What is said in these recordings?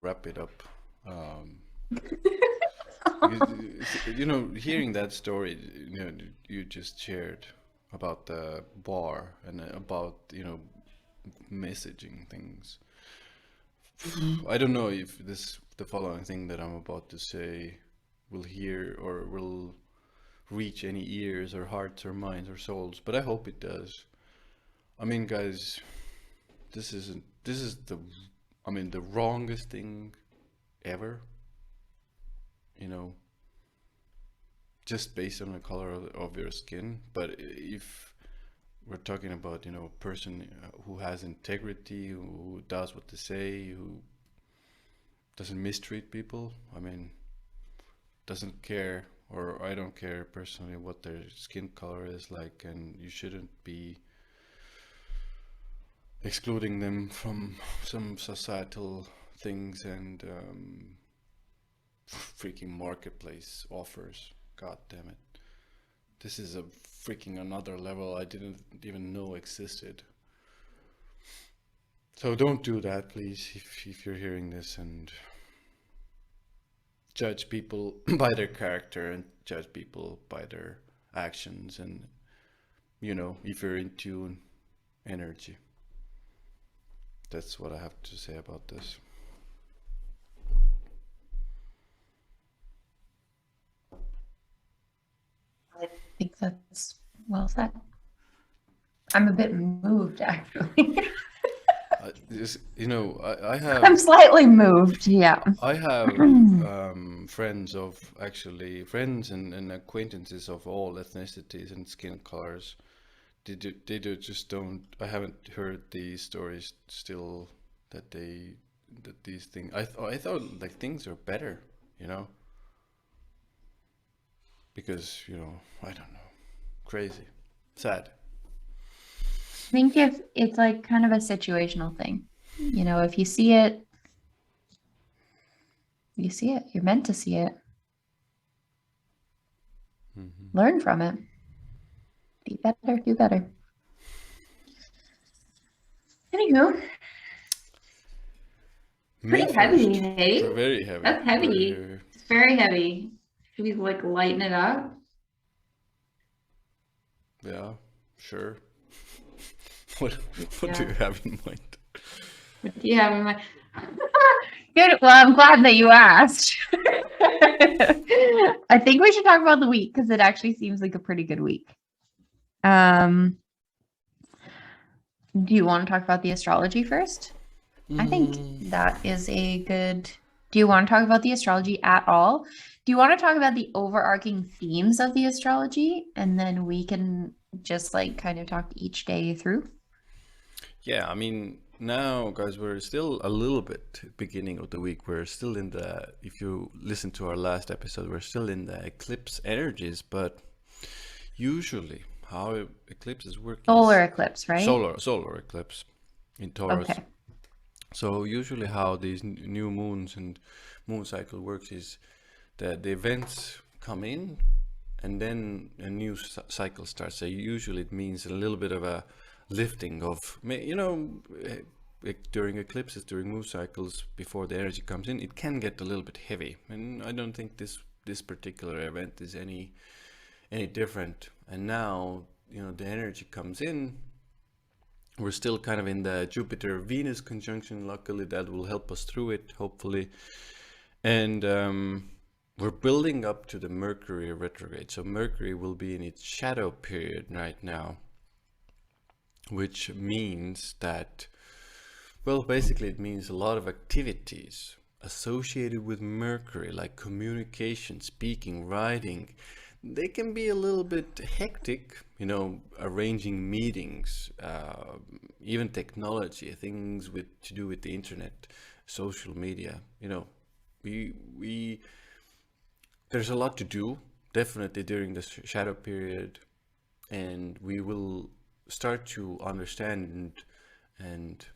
wrap it up. Because, hearing that story, you just shared about the bar and about, messaging things. I don't know if the following thing that I'm about to say will hear or will reach any ears or hearts or minds or souls, but I hope it does. I mean, guys, this is the wrongest thing ever, you know, just based on the color of your skin. But if we're talking about, a person who has integrity, who does what they say, who doesn't mistreat people, I mean, doesn't care, or I don't care personally what their skin color is like, and you shouldn't be excluding them from some societal things and freaking marketplace offers. God damn it. This is a freaking another level I didn't even know existed. So don't do that, please, if you're hearing this, and judge people by their character and judge people by their actions and, if you're in tune, energy. That's what I have to say about this. I think that's well said. I'm a bit moved, actually. I have. I'm slightly moved, yeah. I have friends and acquaintances of all ethnicities and skin colors. Just don't. I haven't heard these stories still that these things. I thought like things are better, because I don't know, crazy, sad. I think if it's like kind of a situational thing, if you see it, you see it. You're meant to see it. Learn from it. Be better. Do better. Anywho, pretty heavy, hey? Very heavy. That's heavy. It's very heavy. Should we like lighten it up? Yeah, sure. What do you have in mind? What do you have in mind? Good. Well, I'm glad that you asked. I think we should talk about the week because it actually seems like a pretty good week. Do you want to talk about the astrology first? I think that is a good. Do you want to talk about the astrology at all? Do you want to talk about the overarching themes of the astrology, and then we can just like kind of talk each day through? Yeah, I mean, now, guys, we're still a little bit beginning of the week. We're still in the, if you listen to our last episode, we're still in the eclipse energies, but usually how eclipses work Solar eclipse, right? Solar eclipse in Taurus. Okay. So usually how these new moons and moon cycle works is that the events come in and then a new cycle starts. So usually it means a little bit of a lifting of, during eclipses, during moon cycles, before the energy comes in, it can get a little bit heavy. And I don't think this particular event is any different. And now, the energy comes in. We're still kind of in the Jupiter-Venus conjunction. Luckily, that will help us through it, hopefully. And we're building up to the Mercury retrograde. So Mercury will be in its shadow period right now, which means that, well, basically it means a lot of activities associated with Mercury, like communication, speaking, writing. They can be a little bit hectic, arranging meetings, even technology, things to do with the internet, social media. There's a lot to do, definitely during the shadow period, and we will start to understand and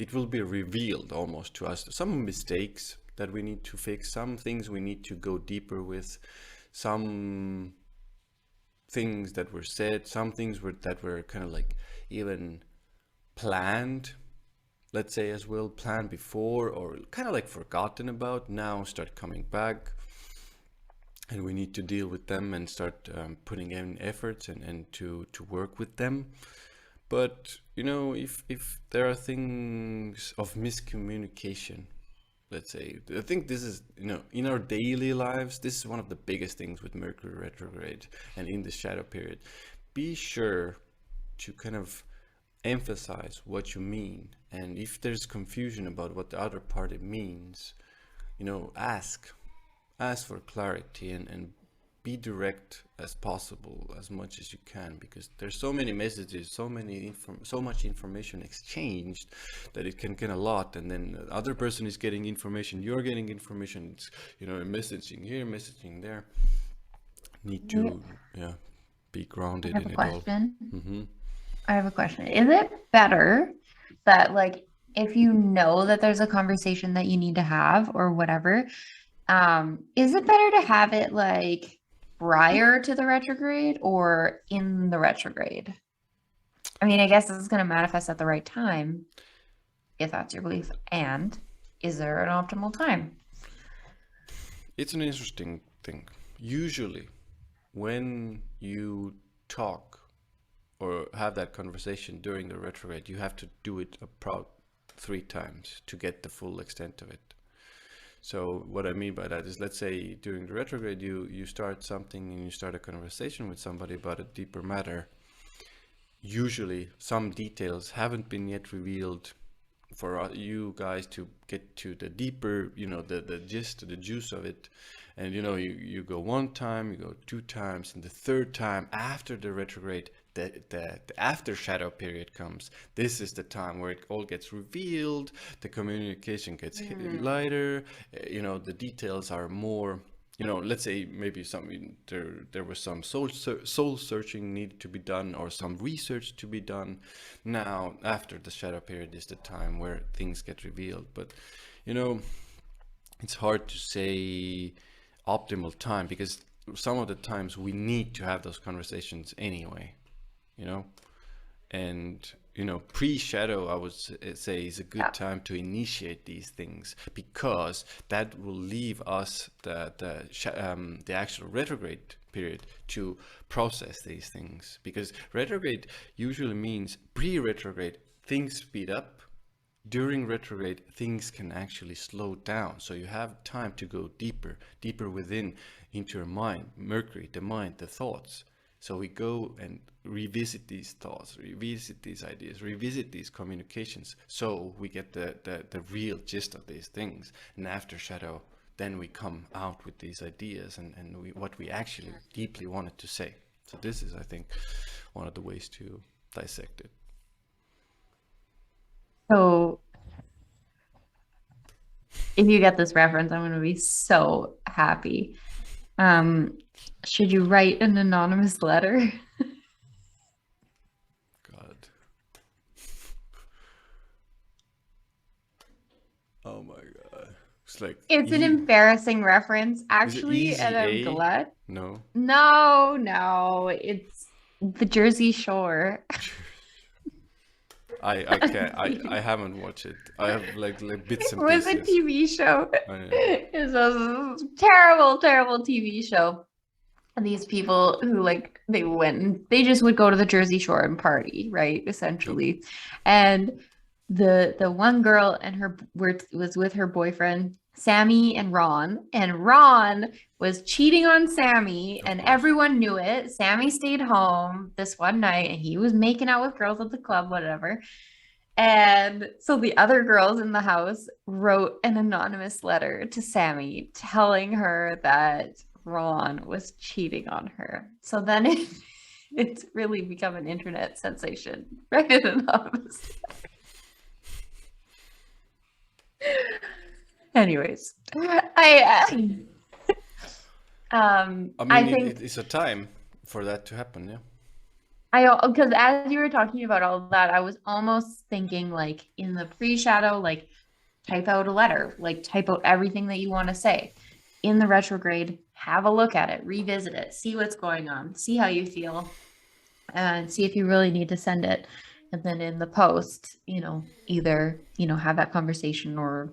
it will be revealed almost to us some mistakes that we need to fix, some things we need to go deeper with, some things that were said, some things that were kind of like even planned let's say as well, planned before or kind of like forgotten about, now start coming back, and we need to deal with them and start putting in efforts and to work with them. But if there are things of miscommunication, let's say, I think this is, in our daily lives, this is one of the biggest things with Mercury retrograde and in the shadow period. Be sure to kind of emphasize what you mean, and if there's confusion about what the other party means, ask for clarity, and be direct as possible, as much as you can, because there's so many messages, so much information exchanged, that it can get a lot, and then the other person is getting information, you're getting information, it's, messaging here, messaging there. Need to be grounded in it all. I have a question. Is it better that, like, if you know that there's a conversation that you need to have or whatever, is it better to have it like prior to the retrograde or in the retrograde? I mean, I guess it's going to manifest at the right time, if that's your belief. And is there an optimal time? It's an interesting thing. Usually, when you talk or have that conversation during the retrograde, you have to do it about 3 times to get the full extent of it. So what I mean by that is, let's say during the retrograde, you start something and you start a conversation with somebody about a deeper matter. Usually some details haven't been yet revealed for you guys to get to the deeper, the gist, the juice of it. And you go 1 time, you go 2 times, and the 3rd time after the retrograde, the after shadow period comes. This is the time where it all gets revealed, the communication gets lighter, the details are more, let's say maybe there was some soul searching needed to be done, or some research to be done. Now after the shadow period is the time where things get revealed. But it's hard to say optimal time, because some of the times we need to have those conversations anyway, and pre-shadow, I would say, is a good time to initiate these things, because that will leave us the actual retrograde period to process these things. Because retrograde usually means pre-retrograde things speed up, during retrograde things can actually slow down, so you have time to go deeper within into your mind, Mercury, the mind, the thoughts. So we go and revisit these thoughts, revisit these ideas, revisit these communications, so we get the real gist of these things. And after shadow, then we come out with these ideas and what we actually deeply wanted to say. So this is, I think, one of the ways to dissect it. So if you get this reference, I'm going to be so happy. Should you write an anonymous letter? God. Oh my God. It's like, it's an embarrassing reference, actually, and I'm glad. No. No, it's the Jersey Shore. I can't. I haven't watched it. I have like bits and pieces. It was a TV show. It was a terrible TV show. And these people who they just would go to the Jersey Shore and party, right? Essentially. And the one girl and was with her boyfriend, Sammy and Ron was cheating on Sammy, and everyone knew it. Sammy stayed home this one night and he was making out with girls at the club, whatever. And so the other girls in the house wrote an anonymous letter to Sammy telling her that Ron was cheating on her. So then it's really become an internet sensation, right? Anonymous. Anyways, I think it's a time for that to happen. Yeah. Because as you were talking about all of that, I was almost thinking, like, in the pre-shadow, like, type out a letter, like type out everything that you want to say. In the retrograde, have a look at it, revisit it, see what's going on, see how you feel, and see if you really need to send it. And then in the post, either, have that conversation or